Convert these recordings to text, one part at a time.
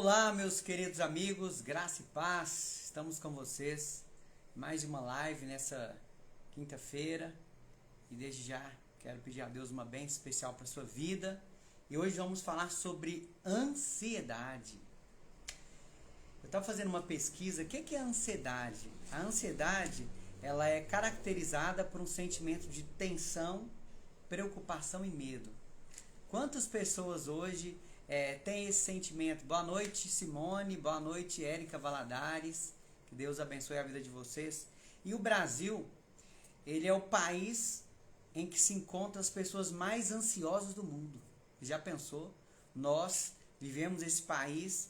Olá, meus queridos amigos, graça e paz, estamos com vocês. Mais uma live nessa quinta-feira e desde já quero pedir a Deus uma bênção especial para a sua vida. E hoje vamos falar sobre ansiedade. Eu estava fazendo uma pesquisa, o que é a ansiedade? A ansiedade, ela é caracterizada por um sentimento de tensão, preocupação e medo. Quantas pessoas hoje têm esse sentimento? Boa noite, Simone. Boa noite, Érica Valadares. Que Deus abençoe a vida de vocês. E o Brasil, ele é o país em que se encontram as pessoas mais ansiosas do mundo. Já pensou? Nós vivemos esse país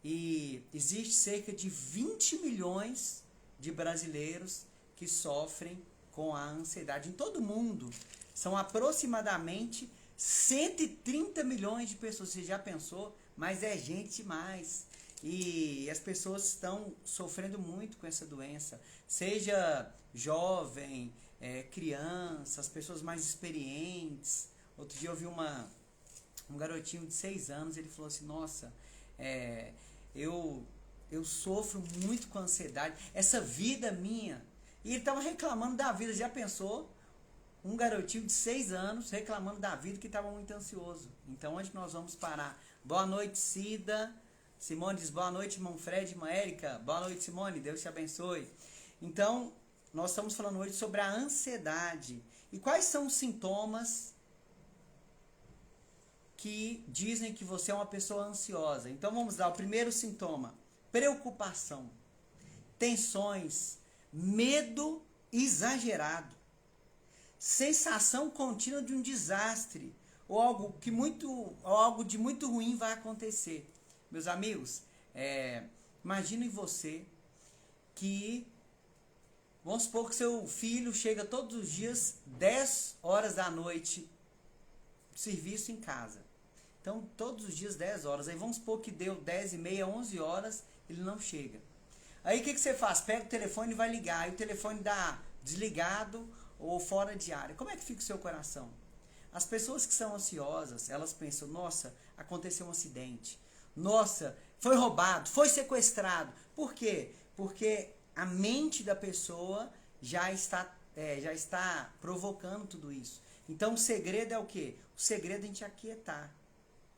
e existe cerca de 20 milhões de brasileiros que sofrem com a ansiedade. Em todo o mundo, são aproximadamente 130 milhões de pessoas. Você já pensou? Mas é gente demais. E as pessoas estão sofrendo muito com essa doença. Seja jovem, criança, as pessoas mais experientes. Outro dia eu vi um garotinho de 6 anos, ele falou assim, nossa, eu sofro muito com ansiedade. Essa vida minha. E ele estava reclamando da vida. Já pensou? Um garotinho de 6 anos reclamando da vida que estava muito ansioso. Então, onde nós vamos parar? Boa noite, Cida. Simone diz boa noite, irmão Fred, irmã Érica. Boa noite, Simone. Deus te abençoe. Então, nós estamos falando hoje sobre a ansiedade. E quais são os sintomas que dizem que você é uma pessoa ansiosa? Então, vamos lá. O primeiro sintoma: preocupação, tensões, medo exagerado, sensação contínua de um desastre ou algo de muito ruim vai acontecer. Meus amigos, imaginem você que, vamos supor que seu filho chega todos os dias 10 horas da noite de serviço em casa. Então, todos os dias 10 horas. Aí vamos supor que deu 10 e meia, 11 horas, ele não chega. Aí o que você faz? Pega o telefone e vai ligar. Aí o telefone dá desligado ou fora de área. Como é que fica o seu coração? As pessoas que são ansiosas, elas pensam, nossa, aconteceu um acidente. Nossa, foi roubado, foi sequestrado. Por quê? Porque a mente da pessoa já está provocando tudo isso. Então o segredo é o quê? O segredo é a gente aquietar.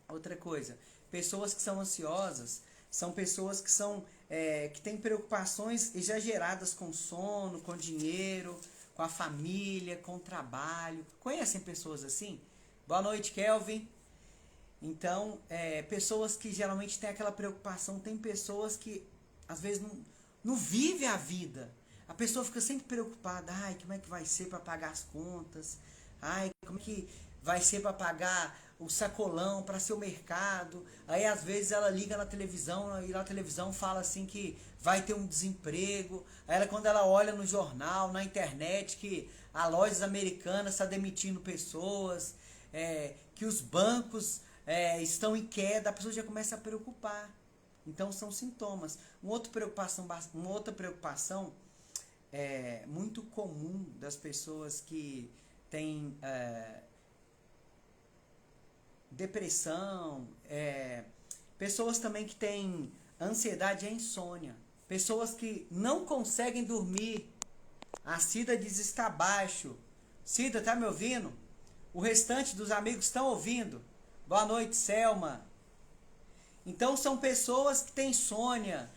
Outra coisa, pessoas que são ansiosas são pessoas que têm preocupações exageradas com sono, com dinheiro, com a família, com o trabalho. Conhecem pessoas assim? Boa noite, Kelvin. Então, pessoas que geralmente têm aquela preocupação. Tem pessoas que às vezes não vivem a vida. A pessoa fica sempre preocupada. Ai, como é que vai ser para pagar as contas? Ai, como é que vai ser para pagar o sacolão, para ser o mercado? Aí às vezes ela liga na televisão e na televisão fala assim que vai ter um desemprego. Aí quando ela olha no jornal, na internet, que a lojas americanas está demitindo pessoas, que os bancos estão em queda, a pessoa já começa a preocupar. Então são sintomas. Uma outra preocupação muito comum das pessoas que têm depressão, pessoas também que têm ansiedade e insônia, pessoas que não conseguem dormir. A Cida diz está baixo. Cida, tá me ouvindo? O restante dos amigos estão ouvindo? Boa noite, Selma. Então são pessoas que têm insônia,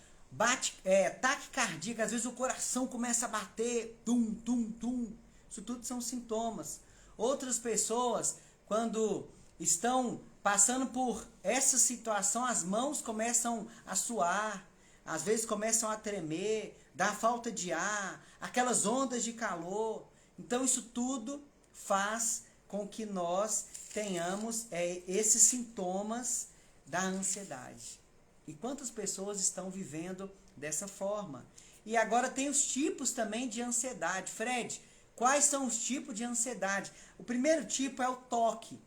taquicardia, às vezes o coração começa a bater, tum, tum, tum. Isso tudo são sintomas. Outras pessoas, quando estão passando por essa situação, as mãos começam a suar, às vezes começam a tremer, dá falta de ar, aquelas ondas de calor. Então isso tudo faz com que nós tenhamos esses sintomas da ansiedade. E quantas pessoas estão vivendo dessa forma? E agora tem os tipos também de ansiedade. Fred, quais são os tipos de ansiedade? O primeiro tipo é o toque.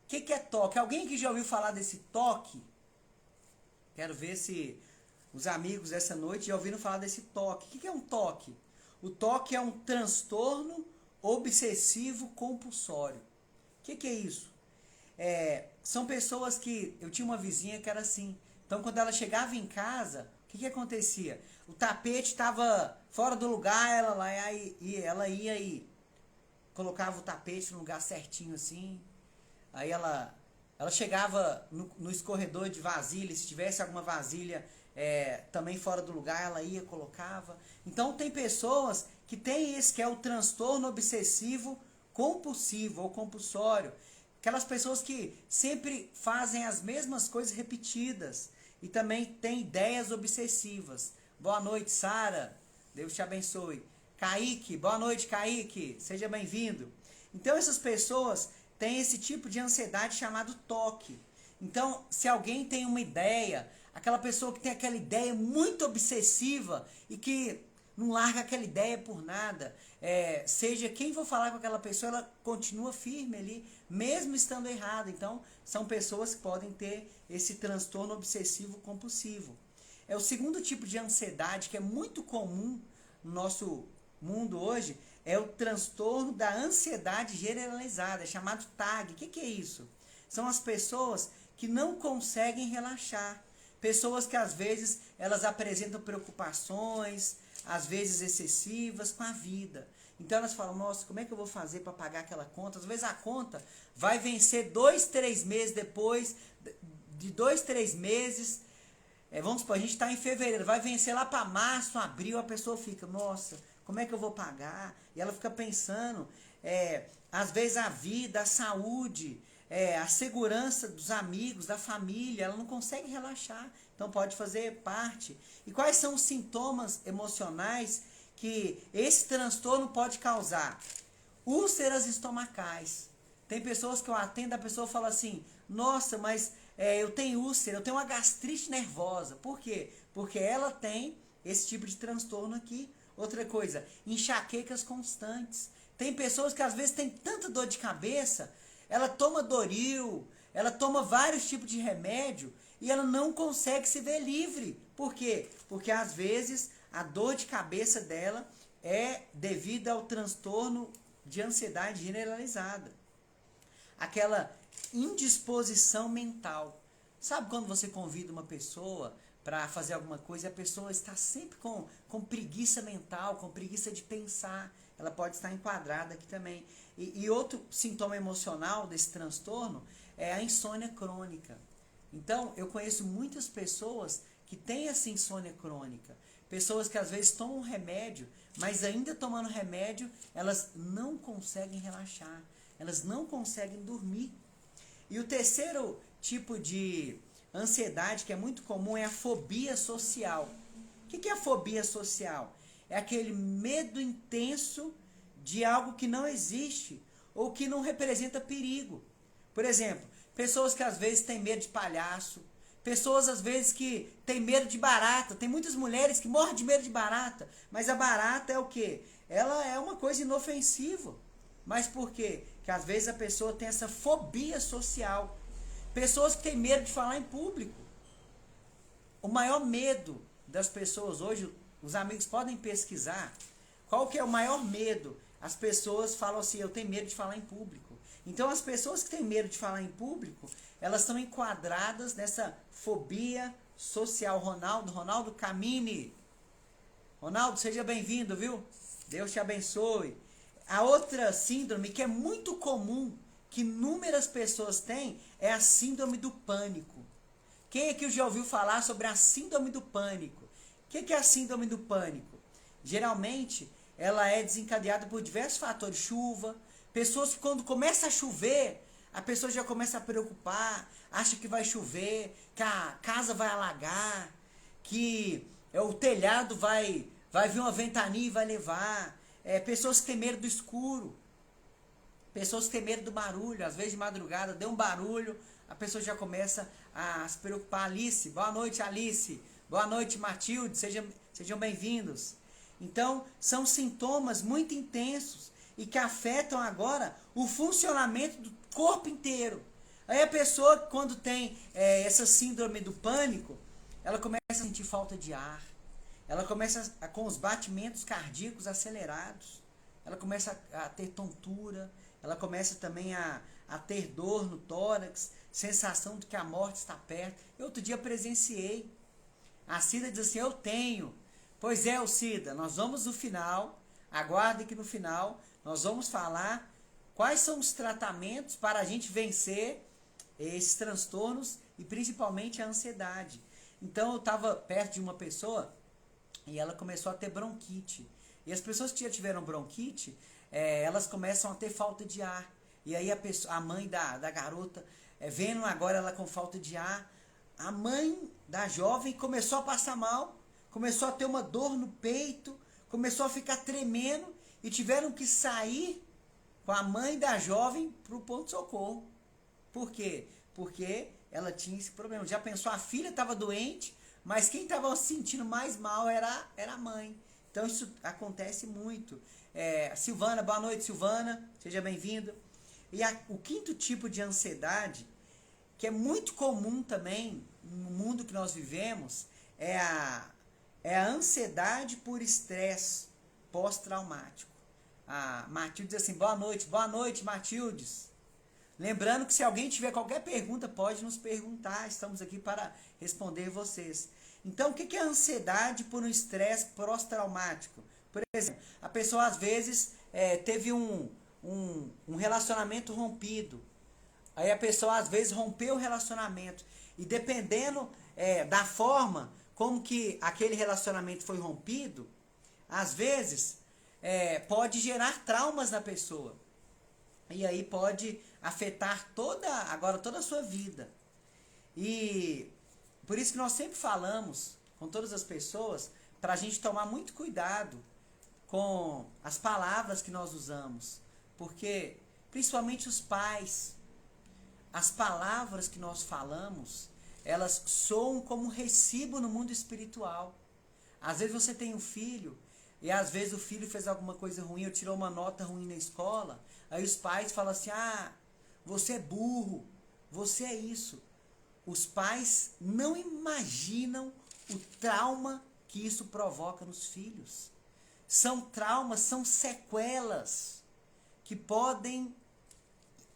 O que é toque? Alguém que já ouviu falar desse toque? Quero ver se os amigos essa noite já ouviram falar desse toque. O que é um toque? O toque é um transtorno obsessivo compulsório. O que é isso? São pessoas que... Eu tinha uma vizinha que era assim. Então, quando ela chegava em casa, o que acontecia? O tapete estava fora do lugar, ela ia e colocava o tapete no lugar certinho assim. Aí ela chegava no escorredor de vasilha, se tivesse alguma vasilha também fora do lugar, ela ia, colocava. Então tem pessoas que têm esse que é o transtorno obsessivo compulsivo ou compulsório. Aquelas pessoas que sempre fazem as mesmas coisas repetidas e também têm ideias obsessivas. Boa noite, Sara. Deus te abençoe. Kaique, boa noite, Kaique. Seja bem-vindo. Então essas pessoas têm esse tipo de ansiedade chamado toque. Então, se alguém tem uma ideia, aquela pessoa que tem aquela ideia muito obsessiva e que não larga aquela ideia por nada, seja quem for falar com aquela pessoa, ela continua firme ali, mesmo estando errada. Então, são pessoas que podem ter esse transtorno obsessivo compulsivo. É o segundo tipo de ansiedade que é muito comum no nosso mundo hoje, é o transtorno da ansiedade generalizada, é chamado TAG. O que é isso? São as pessoas que não conseguem relaxar. Pessoas que às vezes elas apresentam preocupações, às vezes excessivas, com a vida. Então elas falam, nossa, como é que eu vou fazer para pagar aquela conta? Às vezes a conta vai vencer 2, 3 meses depois, de 2, 3 meses, vamos supor, a gente está em fevereiro, vai vencer lá para março, abril, a pessoa fica, nossa, como é que eu vou pagar? E ela fica pensando, às vezes a vida, a saúde, a segurança dos amigos, da família, ela não consegue relaxar. Então pode fazer parte. E quais são os sintomas emocionais que esse transtorno pode causar? Úlceras estomacais. Tem pessoas que eu atendo, a pessoa fala assim, nossa, mas eu tenho úlcera, eu tenho uma gastrite nervosa. Por quê? Porque ela tem esse tipo de transtorno aqui. Outra coisa, enxaquecas constantes. Tem pessoas que às vezes têm tanta dor de cabeça, ela toma Doril, ela toma vários tipos de remédio e ela não consegue se ver livre. Por quê? Porque às vezes a dor de cabeça dela é devido ao transtorno de ansiedade generalizada. Aquela indisposição mental. Sabe quando você convida uma pessoa para fazer alguma coisa e a pessoa está sempre com preguiça mental, com preguiça de pensar? Ela pode estar enquadrada aqui também. E outro sintoma emocional desse transtorno é a insônia crônica. Então, eu conheço muitas pessoas que têm essa insônia crônica. Pessoas que às vezes tomam remédio, mas ainda tomando remédio, elas não conseguem relaxar. Elas não conseguem dormir. E o terceiro tipo de ansiedade, que é muito comum, é a fobia social. O que é a fobia social? É aquele medo intenso de algo que não existe ou que não representa perigo. Por exemplo, pessoas que às vezes têm medo de palhaço, pessoas às vezes que têm medo de barata. Tem muitas mulheres que morrem de medo de barata, mas a barata é o quê? Ela é uma coisa inofensiva. Mas por quê? Que às vezes a pessoa tem essa fobia social. Pessoas que têm medo de falar em público. O maior medo das pessoas hoje, os amigos podem pesquisar, qual que é o maior medo? As pessoas falam assim, eu tenho medo de falar em público. Então as pessoas que têm medo de falar em público, elas estão enquadradas nessa fobia social. Ronaldo Camini. Ronaldo, seja bem-vindo, viu? Deus te abençoe. A outra síndrome que é muito comum, que inúmeras pessoas têm, é a síndrome do pânico. Quem aqui já ouviu falar sobre a síndrome do pânico? O que é a síndrome do pânico? Geralmente, ela é desencadeada por diversos fatores. Chuva, pessoas que quando começa a chover, a pessoa já começa a preocupar, acha que vai chover, que a casa vai alagar, que o telhado vai vir uma ventania e vai levar. Pessoas que têm medo do escuro, pessoas que têm medo do barulho. Às vezes de madrugada deu um barulho, a pessoa já começa a se preocupar. Alice, boa noite, Alice. Boa noite, Matilde, sejam bem-vindos. Então, são sintomas muito intensos e que afetam agora o funcionamento do corpo inteiro. Aí a pessoa, quando tem essa síndrome do pânico, ela começa a sentir falta de ar, ela começa com os batimentos cardíacos acelerados, ela começa a ter tontura, ela começa também a ter dor no tórax, sensação de que a morte está perto. Eu outro dia presenciei. A Cida diz assim, eu tenho. Pois é, Cida, nós vamos no final, aguarde que no final nós vamos falar quais são os tratamentos para a gente vencer esses transtornos e principalmente a ansiedade. Então eu estava perto de uma pessoa e ela começou a ter bronquite. E as pessoas que já tiveram bronquite, elas começam a ter falta de ar. E aí a mãe da garota, vendo agora ela com falta de ar, a mãe da jovem começou a passar mal, começou a ter uma dor no peito, começou a ficar tremendo e tiveram que sair com a mãe da jovem para o ponto-socorro. Por quê? Porque ela tinha esse problema. Já pensou, a filha estava doente, mas quem estava se sentindo mais mal era a mãe. Então isso acontece muito. Silvana, boa noite, Silvana, seja bem-vinda. E o quinto tipo de ansiedade, que é muito comum também no mundo que nós vivemos, é a ansiedade por estresse pós-traumático. A Matilde diz assim, boa noite, Matildes. Lembrando que se alguém tiver qualquer pergunta, pode nos perguntar, estamos aqui para responder vocês. Então, o que é a ansiedade por um estresse pós-traumático? Por exemplo, a pessoa às vezes teve um relacionamento rompido. Aí a pessoa às vezes rompeu o relacionamento. E dependendo da forma como que aquele relacionamento foi rompido, às vezes pode gerar traumas na pessoa. E aí pode afetar toda a sua vida. E por isso que nós sempre falamos com todas as pessoas para a gente tomar muito cuidado com as palavras que nós usamos. Porque, principalmente os pais, as palavras que nós falamos, elas soam como um recibo no mundo espiritual. Às vezes você tem um filho, e às vezes o filho fez alguma coisa ruim, ou tirou uma nota ruim na escola, aí os pais falam assim, você é burro, você é isso. Os pais não imaginam o trauma que isso provoca nos filhos. São traumas, são sequelas que podem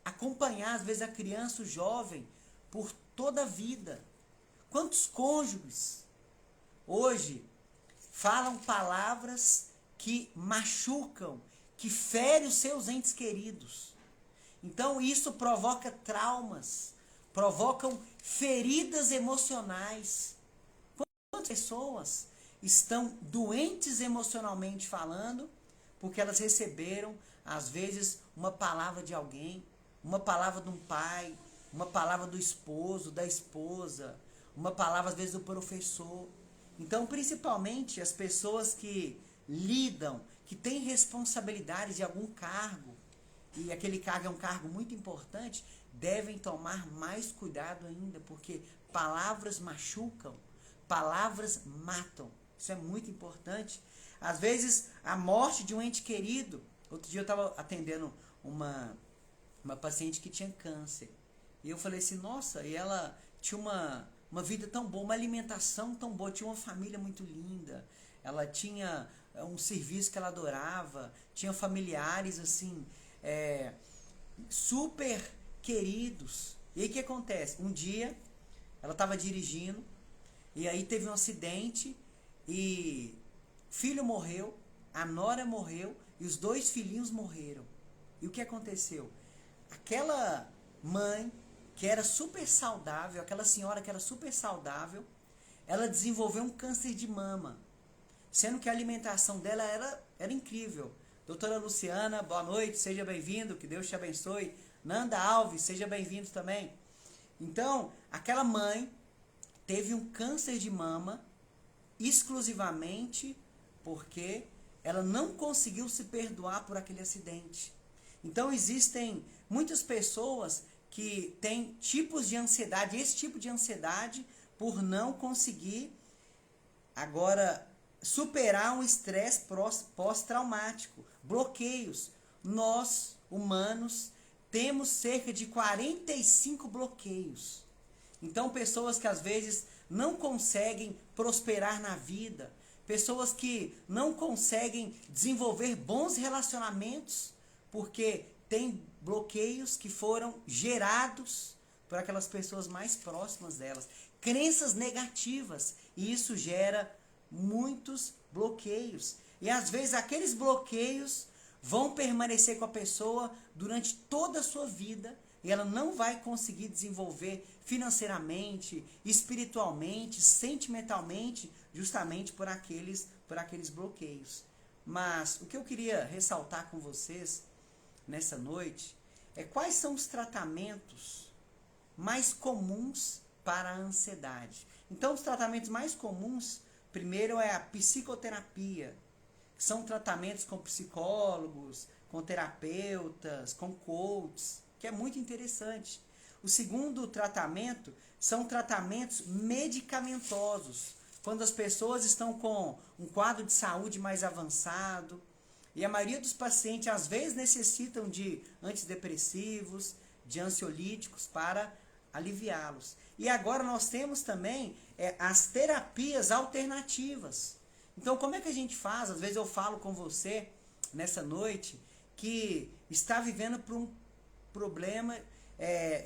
acompanhar, às vezes, a criança, o jovem, por toda a vida. Quantos cônjuges hoje falam palavras que machucam, que ferem os seus entes queridos? Então isso provoca traumas, provocam feridas emocionais. Quantas pessoas estão doentes emocionalmente falando, porque elas receberam, às vezes, uma palavra de alguém, uma palavra de um pai, uma palavra do esposo, da esposa, uma palavra às vezes do professor. Então, principalmente as pessoas que lidam, que têm responsabilidade de algum cargo, e aquele cargo é um cargo muito importante, devem tomar mais cuidado ainda, porque palavras machucam, palavras matam. Isso é muito importante. Às vezes, a morte de um ente querido. Outro dia eu estava atendendo uma paciente que tinha câncer. E eu falei assim, nossa, e ela tinha uma vida tão boa, uma alimentação tão boa, tinha uma família muito linda, ela tinha um serviço que ela adorava, tinha familiares assim, super queridos. E aí o que acontece? Um dia, ela estava dirigindo, e aí teve um acidente, e o filho morreu, a nora morreu, e os 2 filhinhos morreram. E o que aconteceu? Aquela mãe que era super saudável, aquela senhora que era super saudável, ela desenvolveu um câncer de mama, sendo que a alimentação dela era incrível. Doutora Luciana, boa noite, seja bem-vindo, que Deus te abençoe. Nanda Alves, seja bem-vindo também. Então, aquela mãe teve um câncer de mama exclusivamente porque ela não conseguiu se perdoar por aquele acidente. Então, existem muitas pessoas que têm tipos de ansiedade, esse tipo de ansiedade, por não conseguir agora superar um estresse pós-traumático, bloqueios. Nós, humanos, temos cerca de 45 bloqueios. Então, pessoas que às vezes não conseguem prosperar na vida, pessoas que não conseguem desenvolver bons relacionamentos, porque tem bloqueios que foram gerados por aquelas pessoas mais próximas delas. Crenças negativas. E isso gera muitos bloqueios. E às vezes aqueles bloqueios vão permanecer com a pessoa durante toda a sua vida. E ela não vai conseguir desenvolver financeiramente, espiritualmente, sentimentalmente, justamente por aqueles bloqueios. Mas o que eu queria ressaltar com vocês nessa noite é quais são os tratamentos mais comuns para a ansiedade. Então, os tratamentos mais comuns, primeiro é a psicoterapia, que são tratamentos com psicólogos, com terapeutas, com coaches, que é muito interessante. O segundo tratamento são tratamentos medicamentosos, quando as pessoas estão com um quadro de saúde mais avançado, e a maioria dos pacientes às vezes necessitam de antidepressivos, de ansiolíticos para aliviá-los. E agora nós temos também as terapias alternativas. Então como é que a gente faz? Às vezes eu falo com você nessa noite que está vivendo por um problema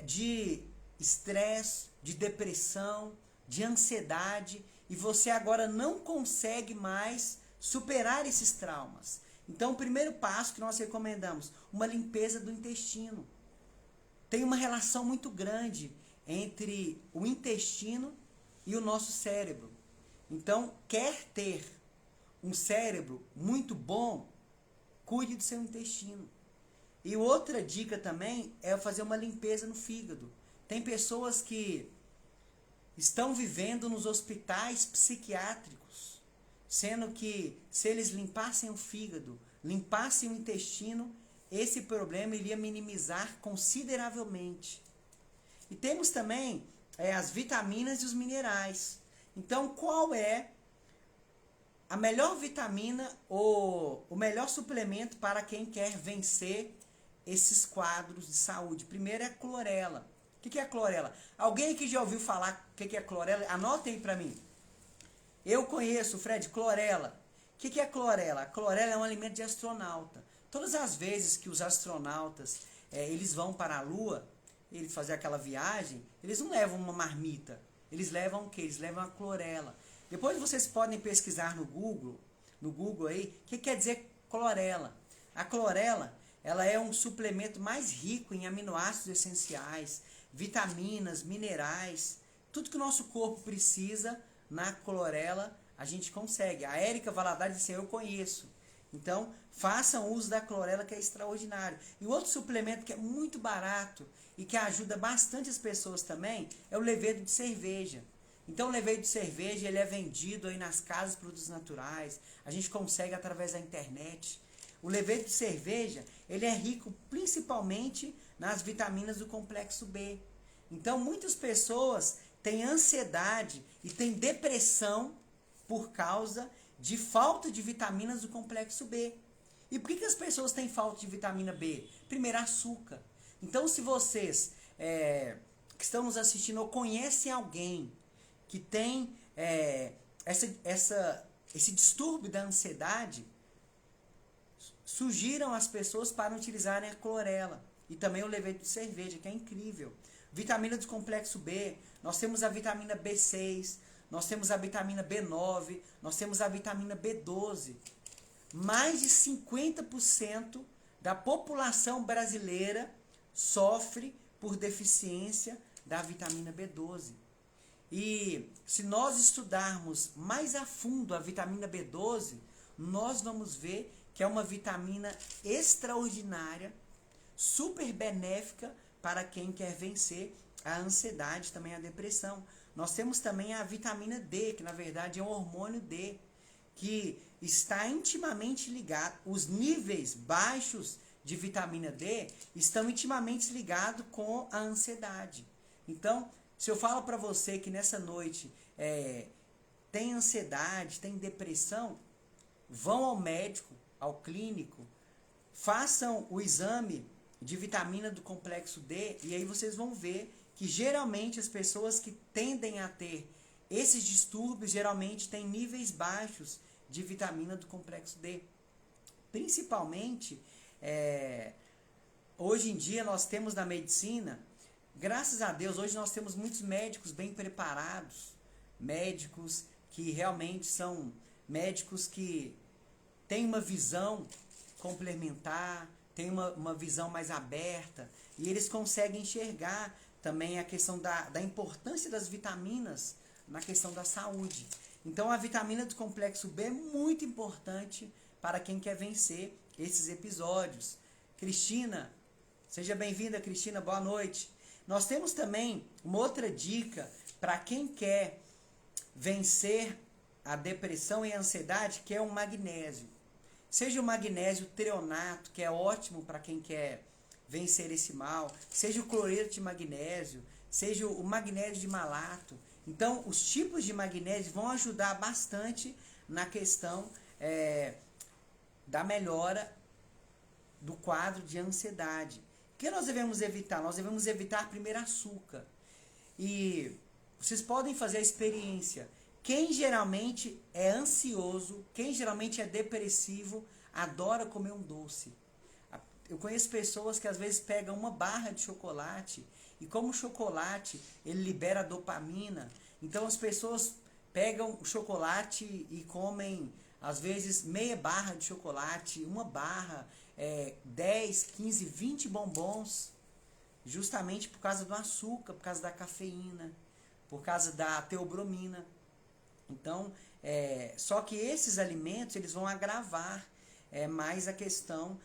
de estresse, de depressão, de ansiedade, e você agora não consegue mais superar esses traumas. Então, o primeiro passo que nós recomendamos, uma limpeza do intestino. Tem uma relação muito grande entre o intestino e o nosso cérebro. Então, quer ter um cérebro muito bom, cuide do seu intestino. E outra dica também é fazer uma limpeza no fígado. Tem pessoas que estão vivendo nos hospitais psiquiátricos, sendo que se eles limpassem o fígado, limpassem o intestino, esse problema iria minimizar consideravelmente. E temos também as vitaminas e os minerais. Então, qual é a melhor vitamina ou o melhor suplemento para quem quer vencer esses quadros de saúde? Primeiro é a clorela. O que é a clorela? Alguém aqui já ouviu falar o que é clorela? Anotem aí para mim. Eu conheço, Fred, clorela. O que é a clorela? A clorela é um alimento de astronauta. Todas as vezes que os astronautas eles vão para a Lua, eles fazer aquela viagem, eles não levam uma marmita. Eles levam o quê? Eles levam a clorela. Depois vocês podem pesquisar no Google aí, o que quer dizer clorela. A clorela, ela é um suplemento mais rico em aminoácidos essenciais, vitaminas, minerais, tudo que o nosso corpo precisa, na clorela a gente consegue. A Érica Valadares disse, eu conheço. Então, façam uso da clorela, que é extraordinário. E outro suplemento que é muito barato e que ajuda bastante as pessoas também é o levedo de cerveja. Então, o levedo de cerveja ele é vendido aí nas casas de produtos naturais. A gente consegue através da internet. O levedo de cerveja ele é rico principalmente nas vitaminas do complexo B. Então, muitas pessoas têm ansiedade e têm depressão por causa de falta de vitaminas do complexo B. E por que as pessoas têm falta de vitamina B? Primeiro, açúcar. Então, se vocês que estão nos assistindo ou conhecem alguém que tem esse distúrbio da ansiedade, sugiram as pessoas para utilizarem a clorela. E também o levedo de cerveja, que é incrível. Vitamina do complexo B, nós temos a vitamina B6, nós temos a vitamina B9, nós temos a vitamina B12. Mais de 50% da população brasileira sofre por deficiência da vitamina B12. E se nós estudarmos mais a fundo a vitamina B12, nós vamos ver que é uma vitamina extraordinária, super benéfica para quem quer vencer a ansiedade, também a depressão. Nós temos também a vitamina D, que na verdade é um hormônio D, que está intimamente ligado, os níveis baixos de vitamina D estão intimamente ligados com a ansiedade. Então, se eu falo para você que nessa noite tem ansiedade, tem depressão, vão ao médico, ao clínico, façam o exame de vitamina do complexo D e aí vocês vão ver que geralmente as pessoas que tendem a ter esses distúrbios geralmente têm níveis baixos de vitamina do complexo D. Principalmente hoje em dia nós temos na medicina, graças a Deus, hoje nós temos muitos médicos bem preparados, médicos que realmente são médicos que têm uma visão complementar, têm uma visão mais aberta, e eles conseguem enxergar também a questão da importância das vitaminas na questão da saúde. Então a vitamina do complexo B é muito importante para quem quer vencer esses episódios. Cristina, seja bem-vinda, Cristina, boa noite. Nós temos também uma outra dica para quem quer vencer a depressão e a ansiedade, que é o magnésio. Seja o magnésio treonato, que é ótimo para quem quer vencer esse mal, seja o cloreto de magnésio, seja o magnésio de malato. Então, os tipos de magnésio vão ajudar bastante na questão da melhora do quadro de ansiedade. O que nós devemos evitar? Nós devemos evitar primeiro açúcar. E vocês podem fazer a experiência. Quem geralmente é ansioso, quem geralmente é depressivo, adora comer um doce. Eu conheço pessoas que às vezes pegam uma barra de chocolate e como o chocolate ele libera dopamina, então as pessoas pegam o chocolate e comem às vezes meia barra de chocolate, uma barra, 10, 15, 20 bombons, justamente por causa do açúcar, por causa da cafeína, por causa da teobromina. Então, só que esses alimentos eles vão agravar mais a questão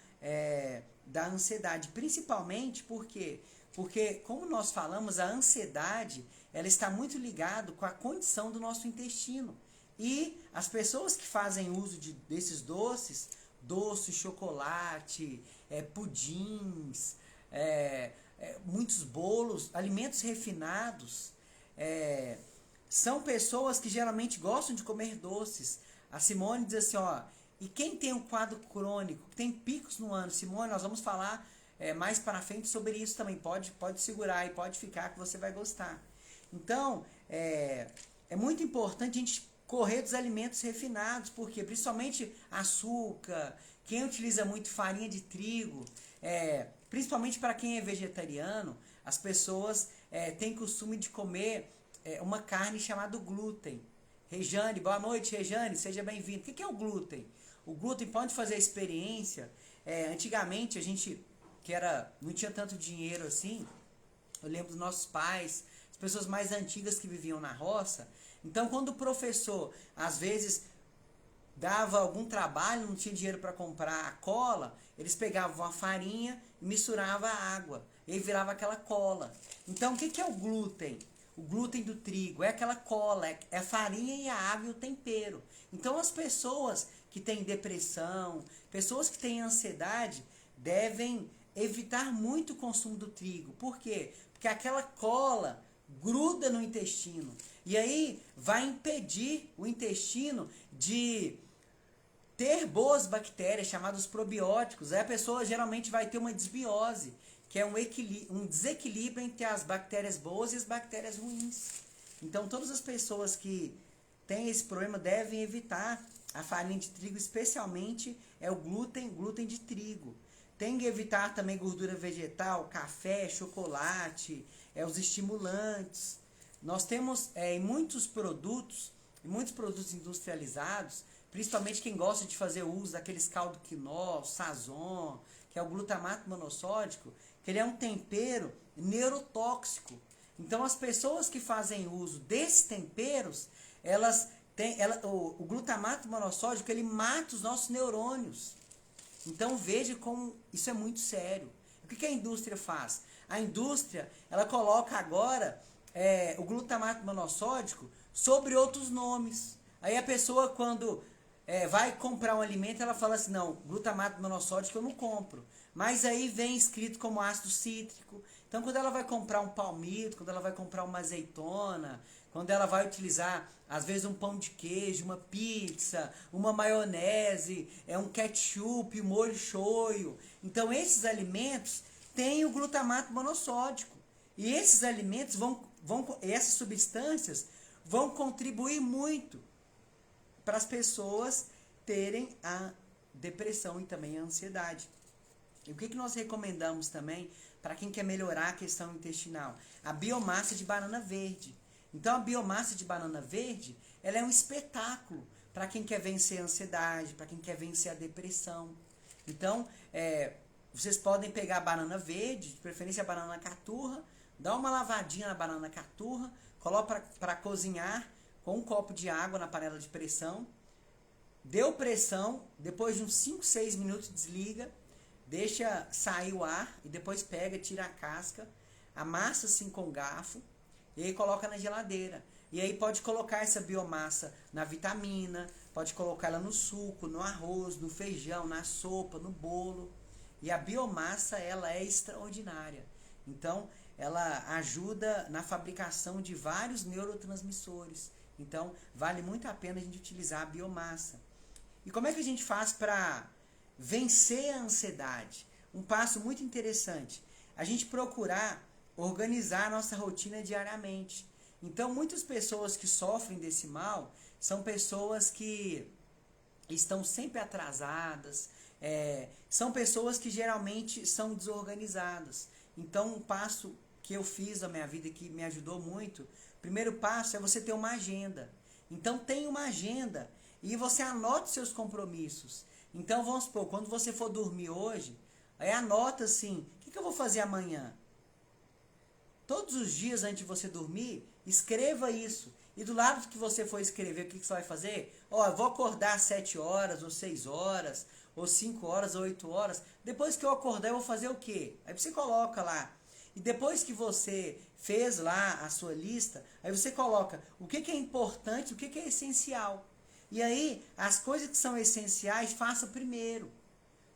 da ansiedade, principalmente porque como nós falamos, a ansiedade ela está muito ligada com a condição do nosso intestino. E as pessoas que fazem uso desses doces, chocolate, pudins, muitos bolos, alimentos refinados, são pessoas que geralmente gostam de comer doces. A Simone diz assim, ó, e quem tem um quadro crônico, que tem picos no ano, Simone, nós vamos falar mais para frente sobre isso também, pode segurar e pode ficar que você vai gostar. Então, é muito importante a gente correr dos alimentos refinados, porque principalmente açúcar, quem utiliza muito farinha de trigo, principalmente para quem é vegetariano, as pessoas têm costume de comer uma carne chamada glúten. Rejane, boa noite, Rejane, seja bem-vindo. O que é o glúten? O glúten pode fazer a experiência. Antigamente a gente não tinha tanto dinheiro assim. Eu lembro dos nossos pais, as pessoas mais antigas que viviam na roça. Então, quando o professor às vezes dava algum trabalho, não tinha dinheiro para comprar a cola, eles pegavam a farinha e misturavam a água. E aí virava aquela cola. Então, o que é o glúten? O glúten do trigo é aquela cola, é a farinha e a água e o tempero. Então as pessoas que têm depressão, pessoas que têm ansiedade, devem evitar muito o consumo do trigo. Por quê? Porque aquela cola gruda no intestino. E aí vai impedir o intestino de ter boas bactérias, chamadas probióticos. Aí a pessoa geralmente vai ter uma desbiose, que é um desequilíbrio entre as bactérias boas e as bactérias ruins. Então, todas as pessoas que têm esse problema devem evitar a farinha de trigo, especialmente o glúten de trigo. Tem que evitar também gordura vegetal, café, chocolate, os estimulantes. Nós temos em muitos produtos industrializados, principalmente quem gosta de fazer uso daqueles caldo quinol, sazon, que é o glutamato monossódico, que ele é um tempero neurotóxico. Então as pessoas que fazem uso desses temperos, o glutamato monossódico ele mata os nossos neurônios. Então veja como isso é muito sério. O que a indústria faz? A indústria ela coloca agora o glutamato monossódico sobre outros nomes. Aí a pessoa quando vai comprar um alimento, ela fala assim, não, glutamato monossódico eu não compro. Mas aí vem escrito como ácido cítrico. Então, quando ela vai comprar um palmito, quando ela vai comprar uma azeitona, quando ela vai utilizar, às vezes, um pão de queijo, uma pizza, uma maionese, um ketchup, um molho shoyu. Então, esses alimentos têm o glutamato monossódico. E esses alimentos essas substâncias vão contribuir muito para as pessoas terem a depressão e também a ansiedade. E o que nós recomendamos também para quem quer melhorar a questão intestinal? A biomassa de banana verde. Então a biomassa de banana verde, ela é um espetáculo para quem quer vencer a ansiedade, para quem quer vencer a depressão. Então, vocês podem pegar a banana verde, de preferência a banana caturra, dá uma lavadinha na banana caturra, coloca para cozinhar com um copo de água na panela de pressão. Deu pressão, depois de uns 5, 6 minutos desliga, deixa sair o ar e depois pega, tira a casca, amassa assim com garfo e aí coloca na geladeira. E aí pode colocar essa biomassa na vitamina, pode colocar ela no suco, no arroz, no feijão, na sopa, no bolo. E a biomassa, ela é extraordinária. Então, ela ajuda na fabricação de vários neurotransmissores. Então, vale muito a pena a gente utilizar a biomassa. E como é que a gente faz para vencer a ansiedade? Um passo muito interessante. A gente procurar organizar a nossa rotina diariamente. Então, muitas pessoas que sofrem desse mal são pessoas que estão sempre atrasadas, são pessoas que geralmente são desorganizadas. Então, um passo que eu fiz na minha vida que me ajudou muito, o primeiro passo é você ter uma agenda. Então, tenha uma agenda e você anote seus compromissos. Então, vamos supor, quando você for dormir hoje, aí anota assim, o que eu vou fazer amanhã? Todos os dias antes de você dormir, escreva isso. E do lado que você for escrever, o que você vai fazer? Eu vou acordar às 7 horas, ou 6 horas, ou 5 horas, ou 8 horas. Depois que eu acordar, eu vou fazer o quê? Aí você coloca lá. E depois que você fez lá a sua lista, aí você coloca o que é importante, o que é essencial. E aí, as coisas que são essenciais, faça primeiro.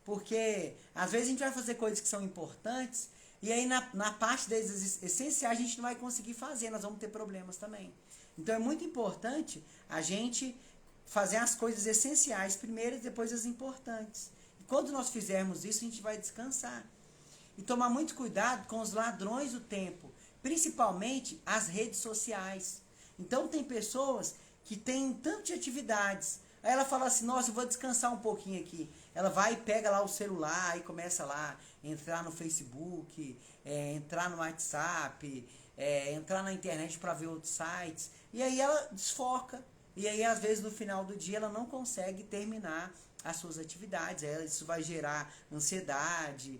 Porque, às vezes, a gente vai fazer coisas que são importantes, e aí, na parte das essenciais, a gente não vai conseguir fazer, nós vamos ter problemas também. Então, é muito importante a gente fazer as coisas essenciais primeiro e depois as importantes. E quando nós fizermos isso, a gente vai descansar. E tomar muito cuidado com os ladrões do tempo, principalmente as redes sociais. Então, tem pessoas que têm tanto de atividades. Aí ela fala assim, nossa, eu vou descansar um pouquinho aqui. Ela vai e pega lá o celular e começa lá a entrar no Facebook, entrar no WhatsApp, entrar na internet para ver outros sites. E aí ela desfoca. E aí, às vezes, no final do dia, ela não consegue terminar as suas atividades. Isso vai gerar ansiedade,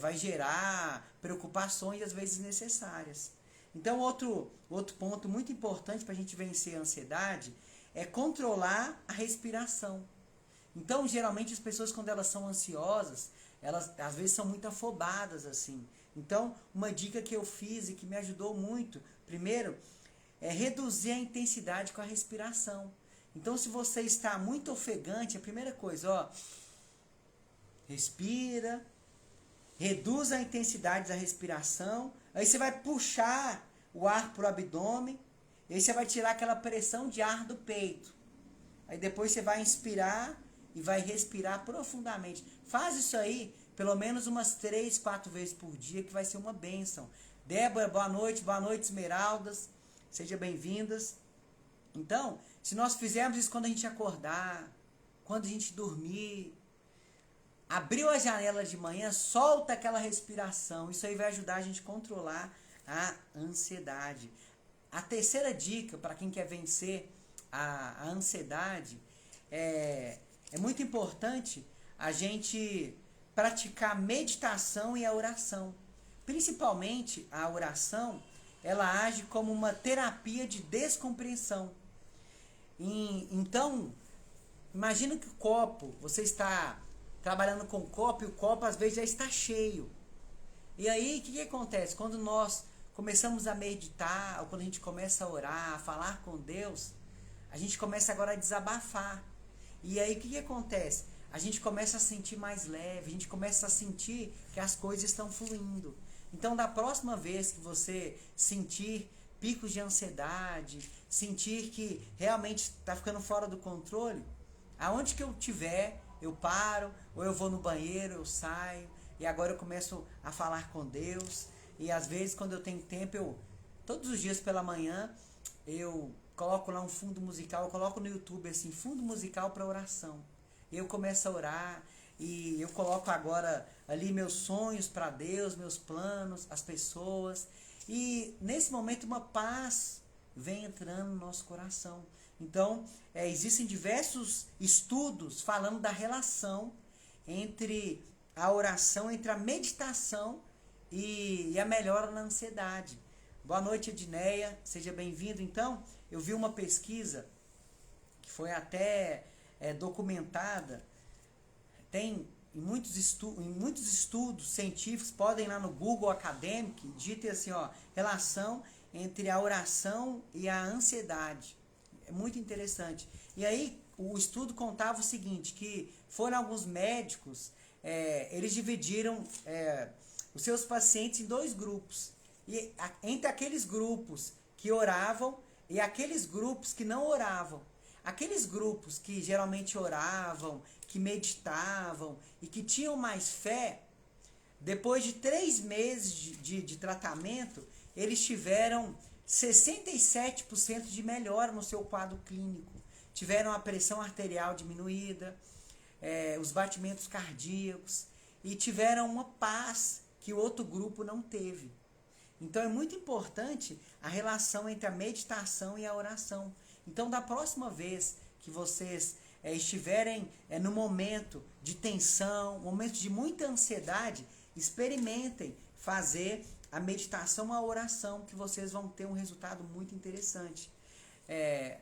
vai gerar preocupações, às vezes, necessárias. Então, outro ponto muito importante para a gente vencer a ansiedade é controlar a respiração. Então, geralmente, as pessoas, quando elas são ansiosas, elas, às vezes, são muito afobadas, assim. Então, uma dica que eu fiz e que me ajudou muito, primeiro, é reduzir a intensidade com a respiração. Então, se você está muito ofegante, a primeira coisa, respira, reduz a intensidade da respiração, aí você vai puxar o ar para o abdômen, e aí você vai tirar aquela pressão de ar do peito. Aí depois você vai inspirar e vai respirar profundamente. Faz isso aí pelo menos umas 3, 4 vezes por dia, que vai ser uma bênção. Débora, boa noite Esmeraldas. Sejam bem-vindas. Então, se nós fizermos isso quando a gente acordar, quando a gente dormir, abriu a janela de manhã, solta aquela respiração. Isso aí vai ajudar a gente a controlar a ansiedade. A terceira dica para quem quer vencer a ansiedade é muito importante a gente praticar meditação e a oração. Principalmente a oração, ela age como uma terapia de descompreensão. Então, imagina que o copo, você está trabalhando com o copo e o copo às vezes já está cheio. E aí, o que acontece? Quando nós começamos a meditar, ou quando a gente começa a orar, a falar com Deus, a gente começa agora a desabafar. E aí, o que acontece? A gente começa a sentir mais leve, a gente começa a sentir que as coisas estão fluindo. Então, da próxima vez que você sentir picos de ansiedade, sentir que realmente está ficando fora do controle, aonde que eu tiver, eu paro, ou eu vou no banheiro, eu saio, e agora eu começo a falar com Deus. E às vezes, quando eu tenho tempo, todos os dias pela manhã, eu coloco lá um fundo musical, eu coloco no YouTube assim, fundo musical para oração. E eu começo a orar, e eu coloco agora ali meus sonhos para Deus, meus planos, as pessoas. E nesse momento uma paz vem entrando no nosso coração. Então, existem diversos estudos falando da relação entre a oração, entre a meditação e a melhora na ansiedade. Boa noite, Edneia, seja bem-vindo. Então, eu vi uma pesquisa que foi até documentada, tem em muitos estudos científicos, podem ir lá no Google Academic, digitem assim, relação entre a oração e a ansiedade. É muito interessante. E aí, o estudo contava o seguinte, que foram alguns médicos, eles dividiram os seus pacientes em 2 grupos. E entre aqueles grupos que oravam e aqueles grupos que não oravam. Aqueles grupos que geralmente oravam, que meditavam e que tinham mais fé, depois de 3 meses de tratamento, eles tiveram 67% de melhora no seu quadro clínico. Tiveram a pressão arterial diminuída, os batimentos cardíacos e tiveram uma paz que o outro grupo não teve. Então é muito importante a relação entre a meditação e a oração. Então da próxima vez que vocês estiverem no momento de tensão, momento de muita ansiedade, experimentem fazer a meditação, a oração, que vocês vão ter um resultado muito interessante.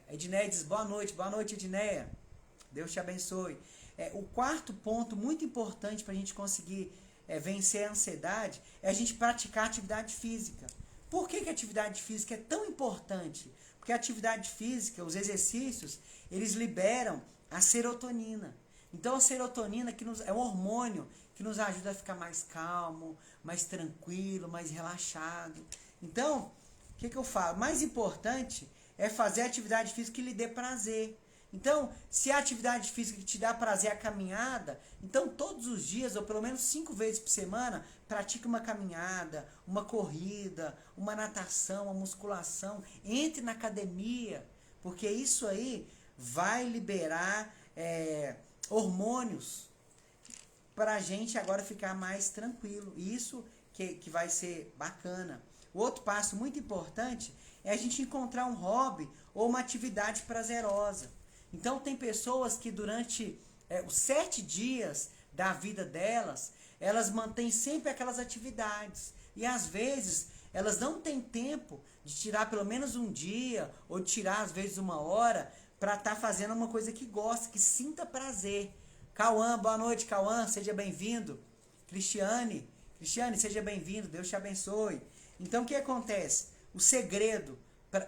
Edneia diz, boa noite Edneia, Deus te abençoe. O quarto ponto muito importante para a gente conseguir vencer a ansiedade é a gente praticar atividade física. Por que a atividade física é tão importante? Porque a atividade física, os exercícios, eles liberam a serotonina. Então a serotonina é um hormônio que nos ajuda a ficar mais calmo, mais tranquilo, mais relaxado. Então, o que eu falo? Mais importante é fazer a atividade física que lhe dê prazer. Então, se a atividade física que te dá prazer é a caminhada, então todos os dias, ou pelo menos 5 vezes por semana, pratique uma caminhada, uma corrida, uma natação, uma musculação. Entre na academia, porque isso aí vai liberar hormônios para a gente agora ficar mais tranquilo. Isso que vai ser bacana. O outro passo muito importante é a gente encontrar um hobby ou uma atividade prazerosa. Então tem pessoas que durante os 7 dias da vida delas, elas mantêm sempre aquelas atividades. E às vezes elas não têm tempo de tirar pelo menos um dia, ou de tirar às vezes 1 hora, para estar fazendo uma coisa que gosta, que sinta prazer. Cauã, boa noite Cauã, seja bem-vindo. Cristiane, seja bem-vindo, Deus te abençoe. Então o que acontece?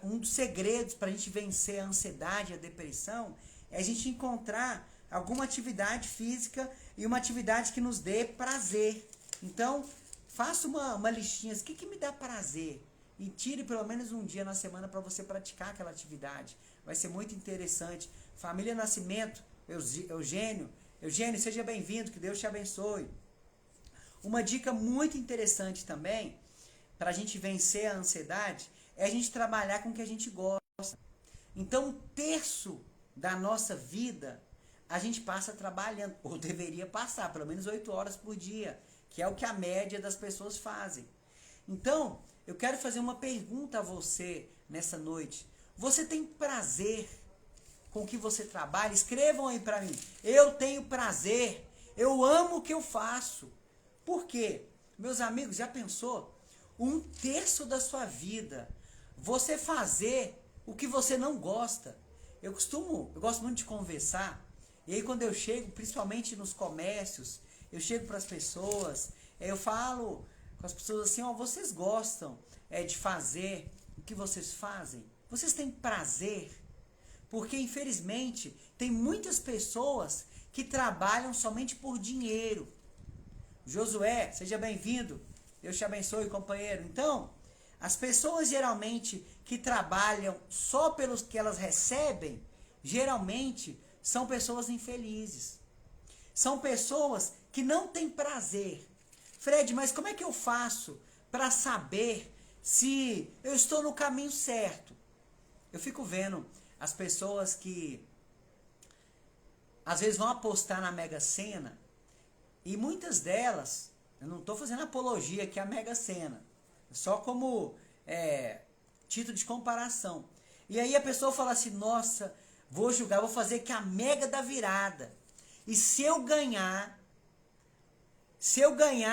Um dos segredos para a gente vencer a ansiedade e a depressão é a gente encontrar alguma atividade física e uma atividade que nos dê prazer. Então, faça uma listinha, o que me dá prazer? E tire pelo menos um dia na semana para você praticar aquela atividade. Vai ser muito interessante. Família Nascimento, Eugênio, seja bem-vindo, que Deus te abençoe. Uma dica muito interessante também, para a gente vencer a ansiedade, é a gente trabalhar com o que a gente gosta. Então, 1/3 da nossa vida, a gente passa trabalhando, ou deveria passar, pelo menos 8 horas por dia, que é o que a média das pessoas fazem. Então, eu quero fazer uma pergunta a você nessa noite. Você tem prazer com o que você trabalha? Escrevam aí para mim. Eu tenho prazer, eu amo o que eu faço. Por quê? Meus amigos, já pensou? 1/3 da sua vida você fazer o que você não gosta. Eu gosto muito de conversar, e aí quando eu chego, principalmente nos comércios, eu chego para as pessoas, eu falo com as pessoas assim, vocês gostam de fazer o que vocês fazem? Vocês têm prazer? Porque infelizmente tem muitas pessoas que trabalham somente por dinheiro. Josué, seja bem-vindo. Deus te abençoe, companheiro. Então, as pessoas geralmente que trabalham só pelos que elas recebem, geralmente são pessoas infelizes. São pessoas que não têm prazer. Fred, mas como é que eu faço para saber se eu estou no caminho certo? Eu fico vendo as pessoas que às vezes vão apostar na Mega Sena E muitas delas, eu não estou fazendo apologia aqui à Mega Sena, só como título de comparação. E aí a pessoa fala assim, nossa, vou jogar, vou fazer que a Mega da Virada. E se eu ganhar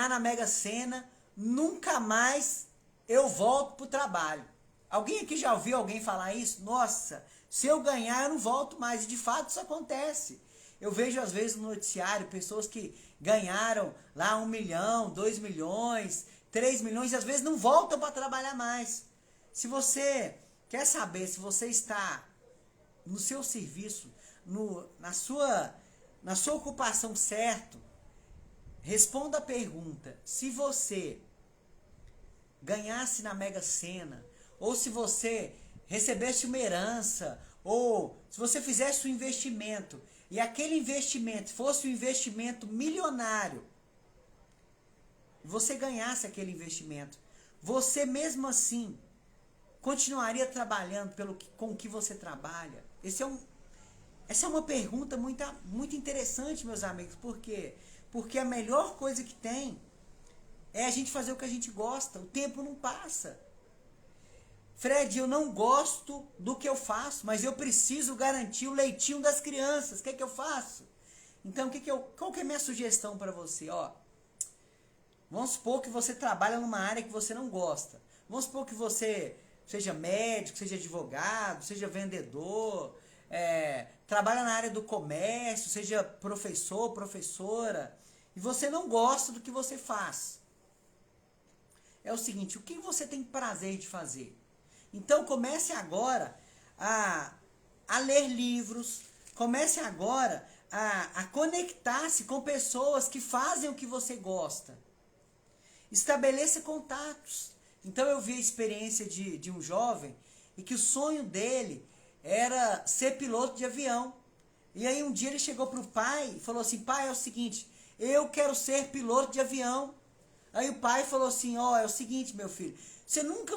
na Mega Sena, nunca mais eu volto pro trabalho. Alguém aqui já ouviu alguém falar isso? Nossa, se eu ganhar eu não volto mais. E de fato isso acontece. Eu vejo às vezes no noticiário pessoas que ganharam lá 1 milhão, 2 milhões, 3 milhões e às vezes não voltam para trabalhar mais. Se você quer saber se você está no seu serviço, na sua ocupação certo, responda a pergunta: se você ganhasse na Mega Sena, ou se você recebesse uma herança, ou se você fizesse um investimento, e aquele investimento fosse um investimento milionário, você ganhasse aquele investimento, você mesmo assim continuaria trabalhando com o que você trabalha? Essa é uma pergunta muito interessante, meus amigos. Por quê? Porque a melhor coisa que tem é a gente fazer o que a gente gosta. O tempo não passa. Fred, eu não gosto do que eu faço, mas eu preciso garantir o leitinho das crianças. O que é que eu faço? Então, qual que é a minha sugestão para você? Vamos supor que você trabalha numa área que você não gosta. Vamos supor que você seja médico, seja advogado, seja vendedor, trabalha na área do comércio, seja professor, professora, e você não gosta do que você faz. É o seguinte, o que você tem prazer de fazer? Então comece agora a ler livros, comece agora a conectar-se com pessoas que fazem o que você gosta. Estabeleça contatos. Então eu vi a experiência de um jovem e que o sonho dele era ser piloto de avião. E aí um dia ele chegou para o pai e falou assim, pai, é o seguinte, eu quero ser piloto de avião. Aí o pai falou assim, é o seguinte, meu filho, você nunca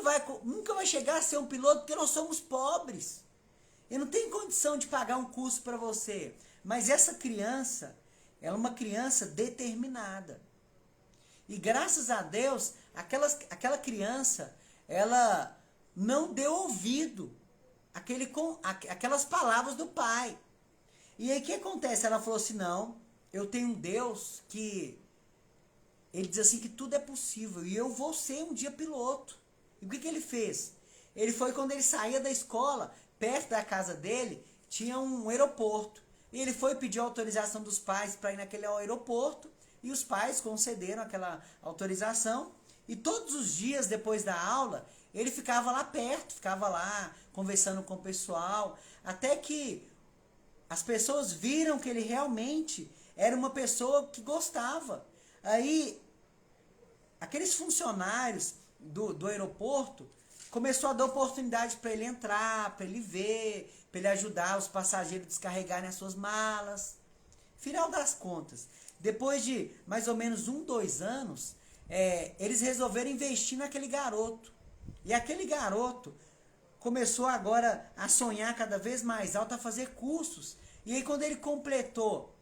vai chegar a ser um piloto porque nós somos pobres. Eu não tenho condição de pagar um curso para você. Mas essa criança, ela é uma criança determinada. E graças a Deus, aquela criança, ela não deu ouvido aquelas palavras do pai. E aí o que acontece? Ela falou assim, não, eu tenho um Deus que ele diz assim que tudo é possível e eu vou ser um dia piloto. E o que ele fez? Ele foi quando ele saía da escola, perto da casa dele, tinha um aeroporto. E ele foi pedir autorização dos pais para ir naquele aeroporto e os pais concederam aquela autorização. E todos os dias depois da aula, ele ficava lá perto, ficava lá conversando com o pessoal, até que as pessoas viram que ele realmente era uma pessoa que gostava. Aí, aqueles funcionários do aeroporto começou a dar oportunidade para ele entrar, para ele ver, para ele ajudar os passageiros a descarregarem as suas malas. Final das contas, depois de mais ou menos 2 anos, eles resolveram investir naquele garoto. E aquele garoto começou agora a sonhar cada vez mais alto, a fazer cursos. E aí quando ele completou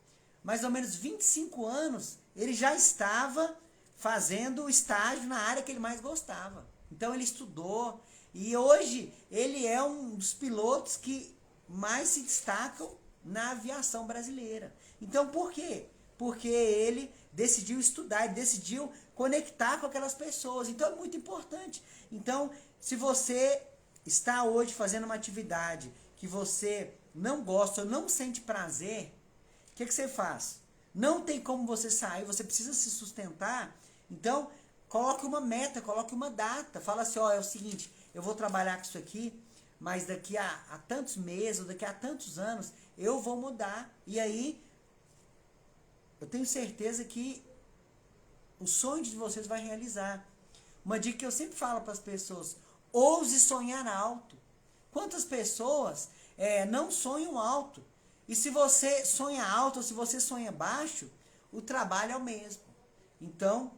mais ou menos 25 anos, ele já estava fazendo estágio na área que ele mais gostava. Então ele estudou e hoje ele é um dos pilotos que mais se destacam na aviação brasileira. Então por quê? Porque ele decidiu estudar, ele decidiu conectar com aquelas pessoas. Então é muito importante. Então, se você está hoje fazendo uma atividade que você não gosta ou não sente prazer, o que você faz? Não tem como você sair, você precisa se sustentar. Então, coloque uma meta, coloque uma data. Fala assim, é o seguinte, eu vou trabalhar com isso aqui, mas daqui a tantos meses, ou daqui a tantos anos, eu vou mudar. E aí, eu tenho certeza que o sonho de vocês vai realizar. Uma dica que eu sempre falo para as pessoas, ouse sonhar alto. Quantas pessoas não sonham alto? E se você sonha alto ou se você sonha baixo, o trabalho é o mesmo. Então,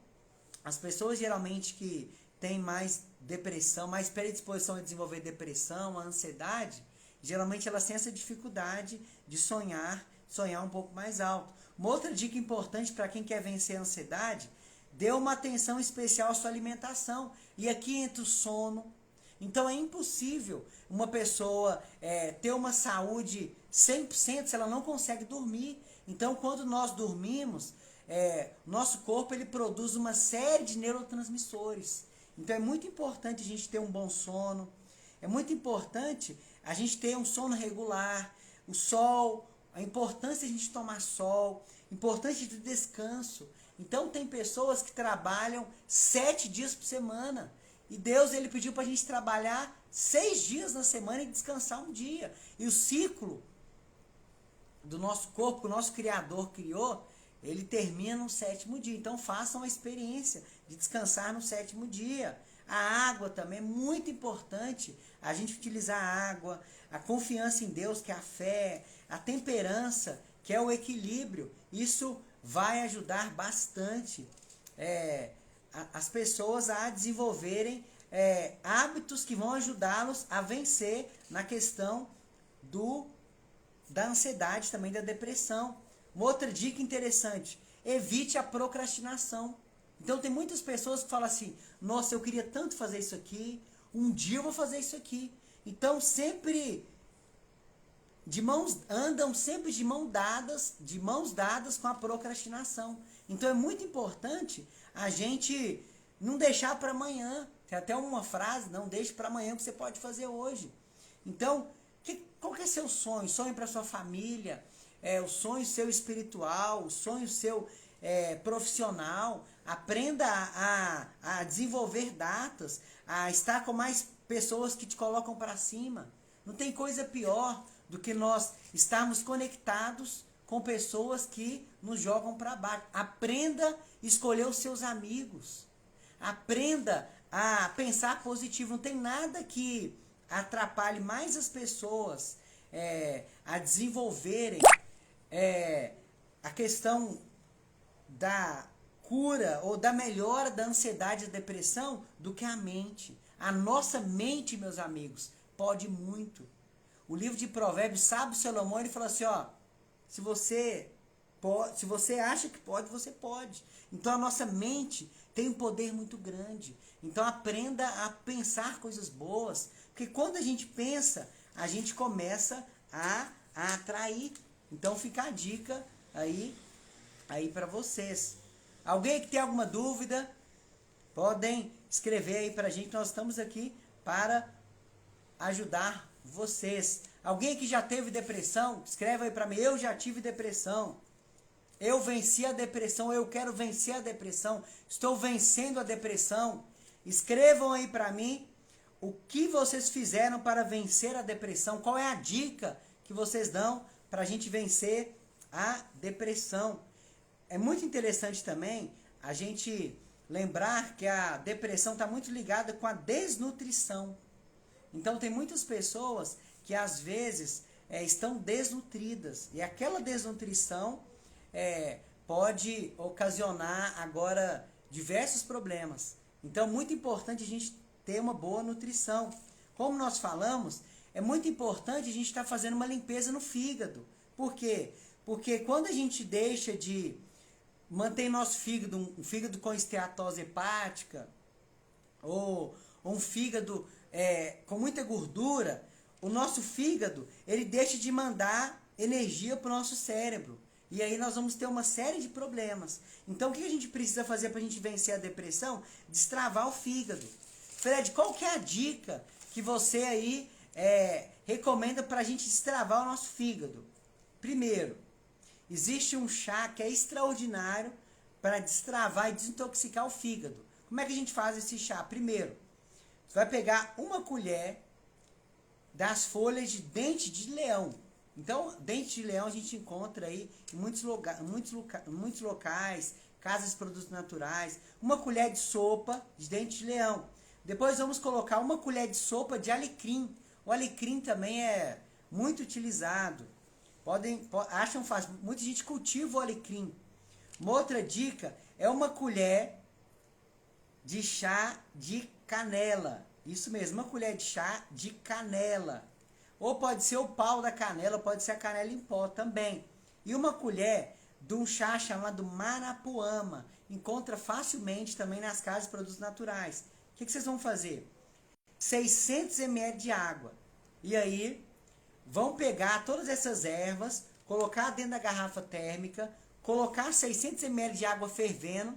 as pessoas geralmente que têm mais depressão, mais predisposição a desenvolver depressão, a ansiedade, geralmente elas têm essa dificuldade de sonhar um pouco mais alto. Uma outra dica importante para quem quer vencer a ansiedade, dê uma atenção especial à sua alimentação. E aqui entra o sono. Então é impossível uma pessoa ter uma saúde 100% se ela não consegue dormir. Então quando nós dormimos, nosso corpo ele produz uma série de neurotransmissores. Então é muito importante a gente ter um bom sono. É muito importante a gente ter um sono regular. O sol, a importância de a gente tomar sol, importante de descanso. Então tem pessoas que trabalham 7 dias por semana. E Deus ele pediu para a gente trabalhar 6 dias na semana e descansar um dia. E o ciclo do nosso corpo, que o nosso Criador criou, ele termina no 7º dia. Então façam a experiência de descansar no 7º dia. A água também é muito importante. A gente utilizar a água, a confiança em Deus, que é a fé, a temperança, que é o equilíbrio. Isso vai ajudar bastante as pessoas a desenvolverem hábitos que vão ajudá-los a vencer na questão da ansiedade, também da depressão. Uma outra dica interessante, evite a procrastinação. Então tem muitas pessoas que falam assim, nossa, eu queria tanto fazer isso aqui, um dia eu vou fazer isso aqui. Então sempre andam sempre de mãos dadas com a procrastinação. Então é muito importante a gente não deixar para amanhã. Tem até uma frase, não deixe para amanhã o que você pode fazer hoje. Então, qual que é seu sonho? Sonho para sua família, o sonho seu espiritual, o sonho seu profissional. Aprenda a desenvolver datas, a estar com mais pessoas que te colocam para cima. Não tem coisa pior do que nós estarmos conectados com pessoas que nos jogam para baixo. Aprenda a escolher os seus amigos. Aprenda a pensar positivo. Não tem nada que atrapalhe mais as pessoas a desenvolverem a questão da cura ou da melhora da ansiedade e da depressão do que a mente. A nossa mente, meus amigos, pode muito. O livro de Provérbios, sábio Salomão, ele fala assim, se você acha que pode, você pode. Então a nossa mente tem um poder muito grande. Então aprenda a pensar coisas boas, porque quando a gente pensa, a gente começa a atrair. Então fica a dica aí para vocês. Alguém que tem alguma dúvida, podem escrever aí pra gente, nós estamos aqui para ajudar vocês. Alguém que já teve depressão, escreve aí para mim, eu já tive depressão. Eu venci a depressão, eu quero vencer a depressão, estou vencendo a depressão. Escrevam aí para mim o que vocês fizeram para vencer a depressão, qual é a dica que vocês dão para a gente vencer a depressão. É muito interessante também a gente lembrar que a depressão está muito ligada com a desnutrição. Então tem muitas pessoas que às vezes estão desnutridas. E aquela desnutrição pode ocasionar agora diversos problemas. Então é muito importante a gente ter uma boa nutrição. Como nós falamos, é muito importante a gente estar fazendo uma limpeza no fígado. Por quê? Porque quando a gente deixa de manter nosso fígado, um fígado com esteatose hepática, ou um fígado com muita gordura, o nosso fígado ele deixa de mandar energia para o nosso cérebro. E aí nós vamos ter uma série de problemas. Então o que a gente precisa fazer para a gente vencer a depressão? Destravar o fígado. Fred, qual que é a dica que você aí recomenda para a gente destravar o nosso fígado? Primeiro, existe um chá que é extraordinário para destravar e desintoxicar o fígado. Como é que a gente faz esse chá? Primeiro, você vai pegar uma colher das folhas de dente de leão. Então, dente de leão a gente encontra aí em muitos locais, casas de produtos naturais. Uma colher de sopa de dente de leão. Depois vamos colocar uma colher de sopa de alecrim. O alecrim também é muito utilizado. Acham fácil. Muita gente cultiva o alecrim. Uma outra dica é uma colher de chá de canela. Isso mesmo, uma colher de chá de canela. Ou pode ser o pau da canela, pode ser a canela em pó também. E uma colher de um chá chamado Marapuama. Encontra facilmente também nas casas de produtos naturais. O que vocês vão fazer? 600 ml de água. E aí, vão pegar todas essas ervas, colocar dentro da garrafa térmica, colocar 600 ml de água fervendo,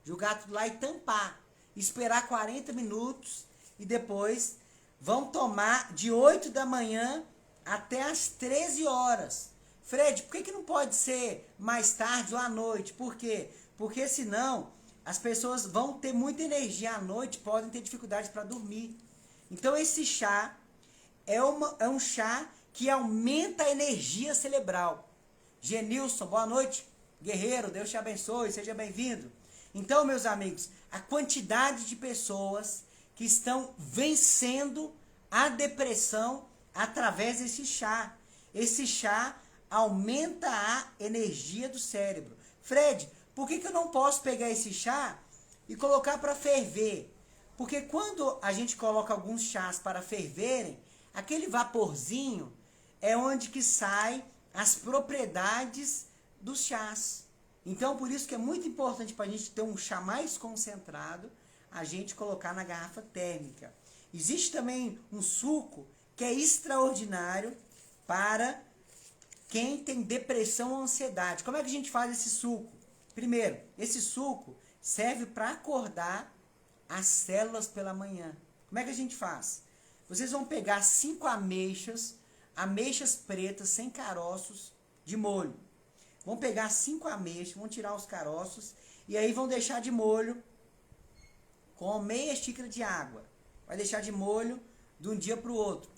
jogar tudo lá e tampar. Esperar 40 minutos e depois vão tomar de 8 da manhã até as 13 horas. Fred, por que não pode ser mais tarde ou à noite? Por quê? Porque senão as pessoas vão ter muita energia à noite, podem ter dificuldade para dormir. Então esse chá é um chá que aumenta a energia cerebral. Genilson, boa noite. Guerreiro, Deus te abençoe, seja bem-vindo. Então, meus amigos, a quantidade de pessoas que estão vencendo a depressão através desse chá. Esse chá aumenta a energia do cérebro. Fred, por que eu não posso pegar esse chá e colocar para ferver? Porque quando a gente coloca alguns chás para ferverem, aquele vaporzinho é onde que sai as propriedades dos chás. Então, por isso que é muito importante para a gente ter um chá mais concentrado, a gente colocar na garrafa térmica. Existe também um suco que é extraordinário para quem tem depressão ou ansiedade. Como é que a gente faz esse suco? Primeiro, esse suco serve para acordar as células pela manhã. Como é que a gente faz? Vocês vão pegar 5 ameixas pretas sem caroços de molho. Vão pegar 5 ameixas, vão tirar os caroços e aí vão deixar de molho com meia xícara de água. Vai deixar de molho de um dia para o outro.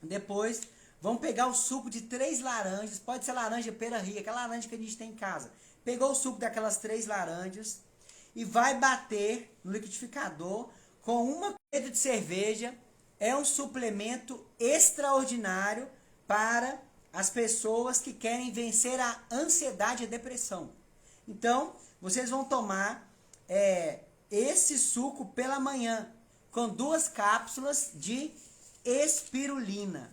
Depois vão pegar o suco de 3 laranjas, pode ser laranja pera-ria, aquela laranja que a gente tem em casa. Pegou o suco daquelas 3 laranjas e vai bater no liquidificador com uma colher de cerveja. É um suplemento extraordinário para as pessoas que querem vencer a ansiedade e a depressão. Então, vocês vão tomar esse suco pela manhã, com 2 cápsulas de espirulina.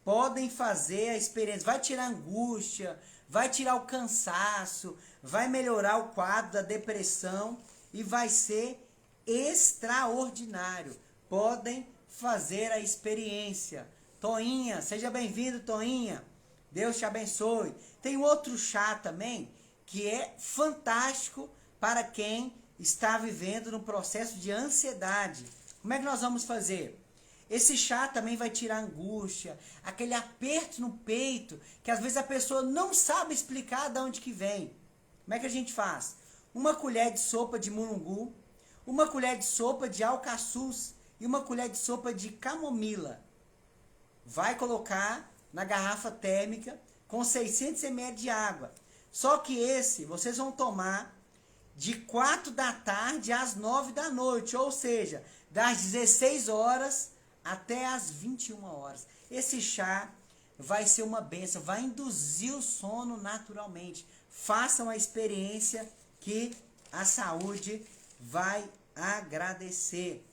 Podem fazer a experiência, vai tirar a angústia, vai tirar o cansaço, vai melhorar o quadro da depressão e vai ser extraordinário. Podem fazer a experiência. Toinha, seja bem-vindo, Toinha. Deus te abençoe. Tem outro chá também que é fantástico para quem está vivendo no processo de ansiedade. Como é que nós vamos fazer? Esse chá também vai tirar a angústia, aquele aperto no peito, que às vezes a pessoa não sabe explicar de onde que vem. Como é que a gente faz? Uma colher de sopa de mulungu, uma colher de sopa de alcaçuz e uma colher de sopa de camomila. Vai colocar na garrafa térmica com 600 ml de água. Só que esse vocês vão tomar de 4 da tarde às 9 da noite, ou seja, das 16 horas até às 21 horas. Esse chá vai ser uma bênção, vai induzir o sono naturalmente. Façam a experiência que a saúde vai agradecer.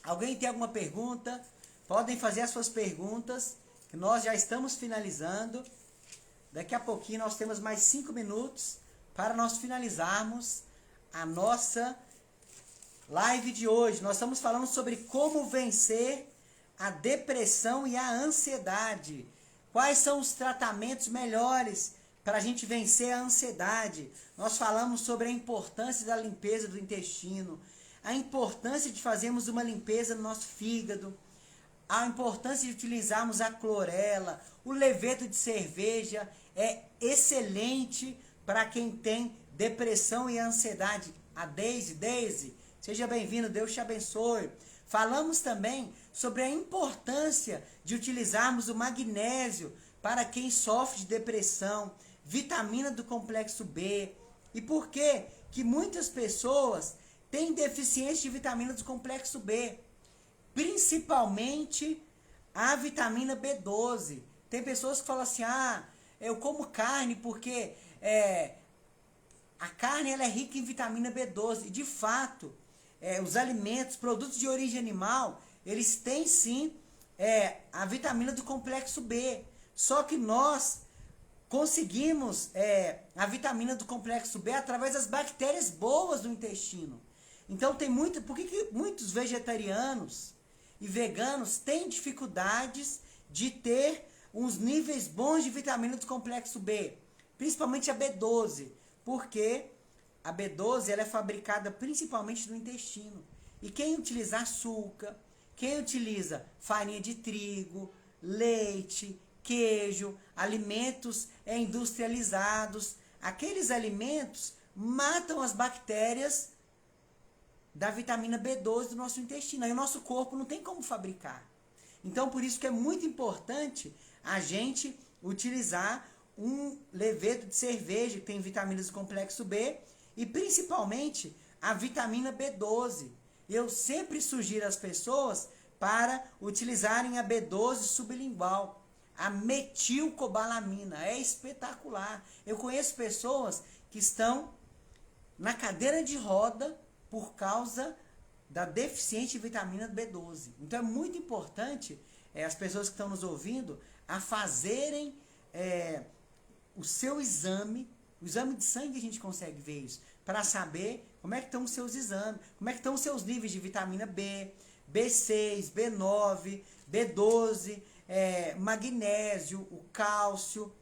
Alguém tem alguma pergunta? Podem fazer as suas perguntas, que nós já estamos finalizando. Daqui a pouquinho nós temos mais 5 minutos para nós finalizarmos a nossa live de hoje. Nós estamos falando sobre como vencer a depressão e a ansiedade. Quais são os tratamentos melhores para a gente vencer a ansiedade? Nós falamos sobre a importância da limpeza do intestino, a importância de fazermos uma limpeza no nosso fígado, a importância de utilizarmos a clorela, o levedo de cerveja é excelente para quem tem depressão e ansiedade. A Daisy, seja bem-vindo, Deus te abençoe. Falamos também sobre a importância de utilizarmos o magnésio para quem sofre de depressão, vitamina do complexo B. E por que que muitas pessoas têm deficiência de vitamina do complexo B? Principalmente a vitamina B12. Tem pessoas que falam assim, eu como carne porque a carne ela é rica em vitamina B12. E de fato, os alimentos, produtos de origem animal, eles têm sim a vitamina do complexo B. Só que nós conseguimos a vitamina do complexo B através das bactérias boas do intestino. Então tem muito, por que muitos vegetarianos e veganos têm dificuldades de ter uns níveis bons de vitamina do complexo B, principalmente a B12, porque a B12 ela é fabricada principalmente no intestino. E quem utiliza açúcar, quem utiliza farinha de trigo, leite, queijo, alimentos industrializados, aqueles alimentos matam as bactérias da vitamina B12 do nosso intestino. Aí o nosso corpo não tem como fabricar. Então, por isso que é muito importante a gente utilizar um levedo de cerveja que tem vitaminas do complexo B e principalmente a vitamina B12. Eu sempre sugiro às pessoas para utilizarem a B12 sublingual. A metilcobalamina é espetacular. Eu conheço pessoas que estão na cadeira de roda por causa da deficiente vitamina B12. Então é muito importante as pessoas que estão nos ouvindo a fazerem o seu exame, o exame de sangue a gente consegue ver isso, para saber como é que estão os seus exames, como é que estão os seus níveis de vitamina B, B6, B9, B12, magnésio, o cálcio,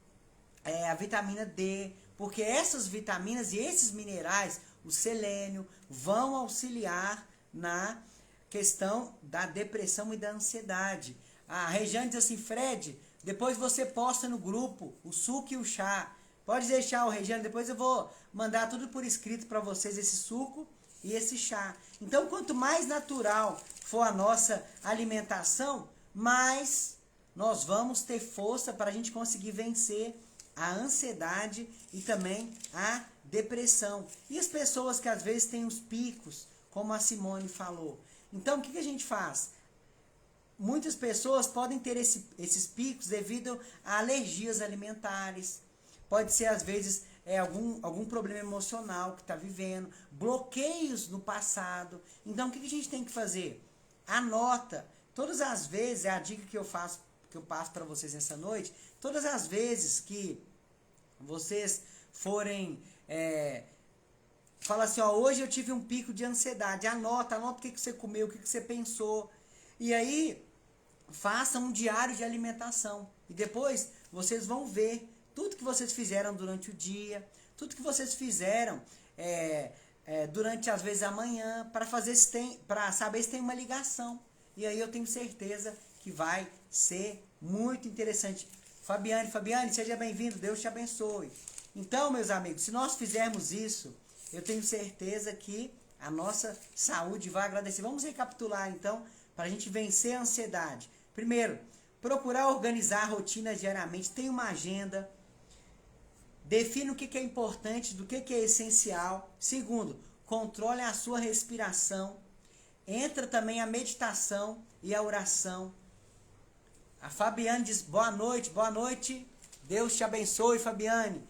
a vitamina D, porque essas vitaminas e esses minerais, o selênio, vão auxiliar na questão da depressão e da ansiedade. A Regiane diz assim, Fred, depois você posta no grupo o suco e o chá. Pode deixar, Regiane, depois eu vou mandar tudo por escrito para vocês, esse suco e esse chá. Então, quanto mais natural for a nossa alimentação, mais nós vamos ter força para a gente conseguir vencer a ansiedade e também a depressão. E as pessoas que às vezes têm os picos, como a Simone falou. Então, o que a gente faz? Muitas pessoas podem ter esses picos devido a alergias alimentares. Pode ser, às vezes, algum problema emocional que está vivendo, bloqueios no passado. Então, o que a gente tem que fazer? Anota. Todas as vezes, é a dica que eu passo para vocês nessa noite, todas as vezes que vocês forem... fala assim, ó, hoje eu tive um pico de ansiedade. Anota o que você comeu, o que você pensou. E aí, faça um diário de alimentação. E depois, vocês vão ver tudo que vocês fizeram durante o dia, tudo que vocês fizeram durante, às vezes, a manhã, para saber se tem uma ligação. E aí eu tenho certeza que vai ser muito interessante. Fabiane, seja bem-vindo, Deus te abençoe. Então, meus amigos, se nós fizermos isso, eu tenho certeza que a nossa saúde vai agradecer. Vamos recapitular, então, para a gente vencer a ansiedade. Primeiro, procurar organizar a rotina diariamente. Tenha uma agenda. Defina o que é importante, do que é essencial. Segundo, controle a sua respiração. Entra também a meditação e a oração. A Fabiane diz, boa noite. Deus te abençoe, Fabiane.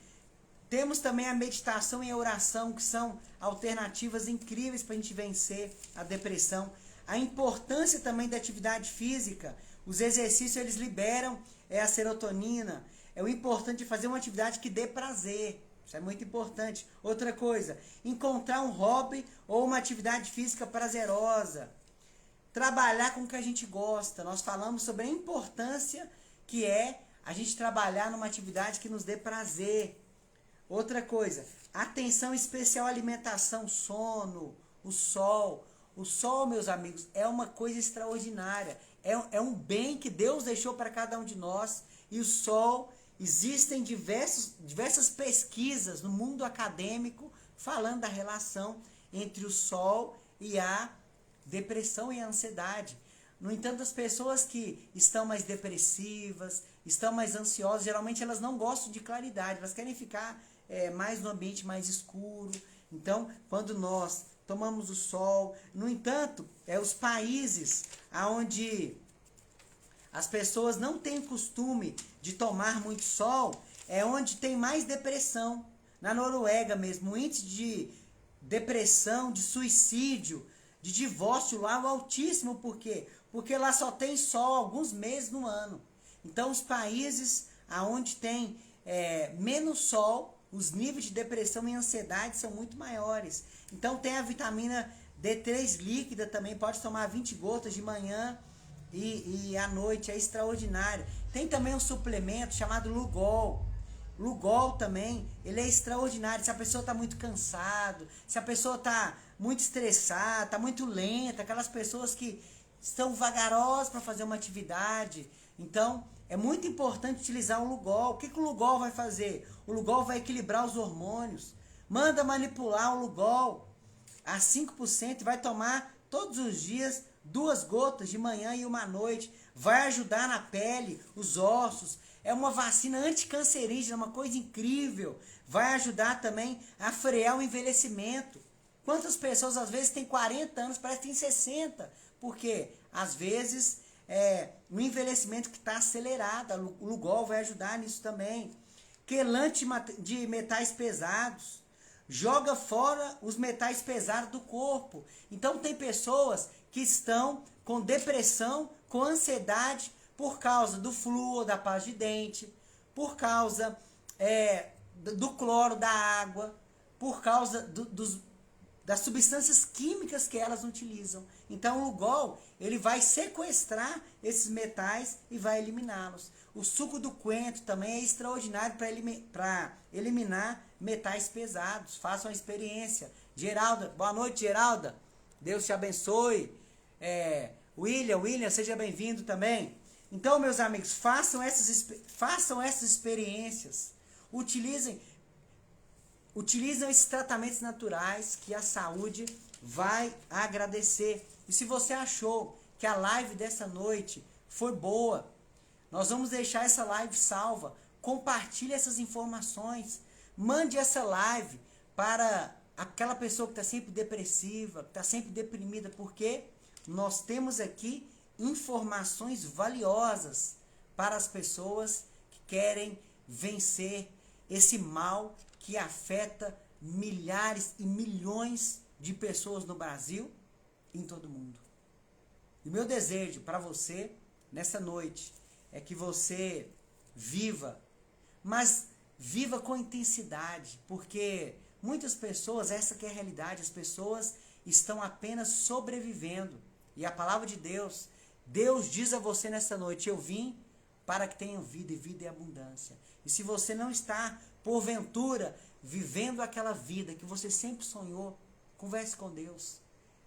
Temos também a meditação e a oração, que são alternativas incríveis para a gente vencer a depressão. A importância também da atividade física. Os exercícios, eles liberam a serotonina. É o importante de fazer uma atividade que dê prazer. Isso é muito importante. Outra coisa, encontrar um hobby ou uma atividade física prazerosa. Trabalhar com o que a gente gosta. Nós falamos sobre a importância que é a gente trabalhar numa atividade que nos dê prazer. Outra coisa, atenção especial à alimentação, sono, o sol. O sol, meus amigos, é uma coisa extraordinária. É um bem que Deus deixou para cada um de nós. E o sol, existem diversas pesquisas no mundo acadêmico falando da relação entre o sol e a depressão e a ansiedade. No entanto, as pessoas que estão mais depressivas, estão mais ansiosas, geralmente elas não gostam de claridade, elas querem ficar mais no ambiente mais escuro. Então, quando nós tomamos o sol, no entanto, os países onde as pessoas não têm costume de tomar muito sol, é onde tem mais depressão. Na Noruega mesmo, o índice de depressão, de suicídio, de divórcio lá é altíssimo. Por quê? Porque lá só tem sol alguns meses no ano. Então, os países onde tem menos sol, os níveis de depressão e ansiedade são muito maiores. Então tem a vitamina D3 líquida também, pode tomar 20 gotas de manhã e à noite, é extraordinário. Tem também um suplemento chamado Lugol. Lugol também, ele é extraordinário. Se a pessoa está muito cansado, se a pessoa está muito estressada, está muito lenta, aquelas pessoas que estão vagarosas para fazer uma atividade. Então, é muito importante utilizar o Lugol. O que o Lugol vai fazer? O Lugol vai equilibrar os hormônios. Manda manipular o Lugol a 5% e vai tomar todos os dias 2 gotas de manhã e uma à noite. Vai ajudar na pele, os ossos. É uma vacina anticancerígena, uma coisa incrível. Vai ajudar também a frear o envelhecimento. Quantas pessoas às vezes têm 40 anos, parece que tem 60? Porque às vezes o envelhecimento que está acelerado. O Lugol vai ajudar nisso também. Quelante de metais pesados. Joga fora os metais pesados do corpo. Então tem pessoas que estão com depressão, com ansiedade, por causa do flúor da pasta de dente, por causa do cloro da água, por causa das substâncias químicas que elas utilizam. Então o Lugol, ele vai sequestrar esses metais e vai eliminá-los. O suco do coentro também é extraordinário para eliminar metais pesados. Façam a experiência. Geralda, boa noite, Geralda. Deus te abençoe. William, seja bem-vindo também. Então, meus amigos, façam essas experiências. Utilizem esses tratamentos naturais que a saúde vai agradecer. E se você achou que a live dessa noite foi boa, nós vamos deixar essa live salva. Compartilhe essas informações. Mande essa live para aquela pessoa que está sempre depressiva, que está sempre deprimida, porque nós temos aqui informações valiosas para as pessoas que querem vencer esse mal que afeta milhares e milhões de pessoas no Brasil e em todo o mundo. E o meu desejo para você nessa noite é que você viva, mas viva com intensidade, porque muitas pessoas, essa que é a realidade, as pessoas estão apenas sobrevivendo. E a palavra de Deus diz a você nessa noite: eu vim para que tenham vida e vida em abundância. E se você não está, porventura, vivendo aquela vida que você sempre sonhou, converse com Deus.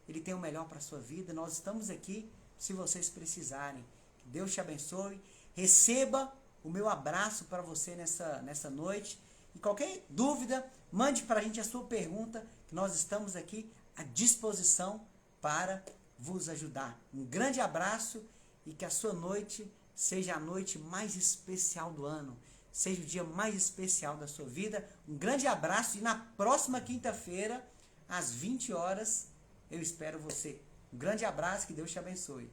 Ele tem o melhor para a sua vida. Nós estamos aqui se vocês precisarem. Que Deus te abençoe. Receba o meu abraço para você nessa noite. E qualquer dúvida, mande para a gente a sua pergunta, que nós estamos aqui à disposição para vos ajudar. Um grande abraço e que a sua noite seja a noite mais especial do ano. Seja o dia mais especial da sua vida. Um grande abraço e na próxima quinta-feira, às 20 horas, eu espero você. Um grande abraço, que Deus te abençoe.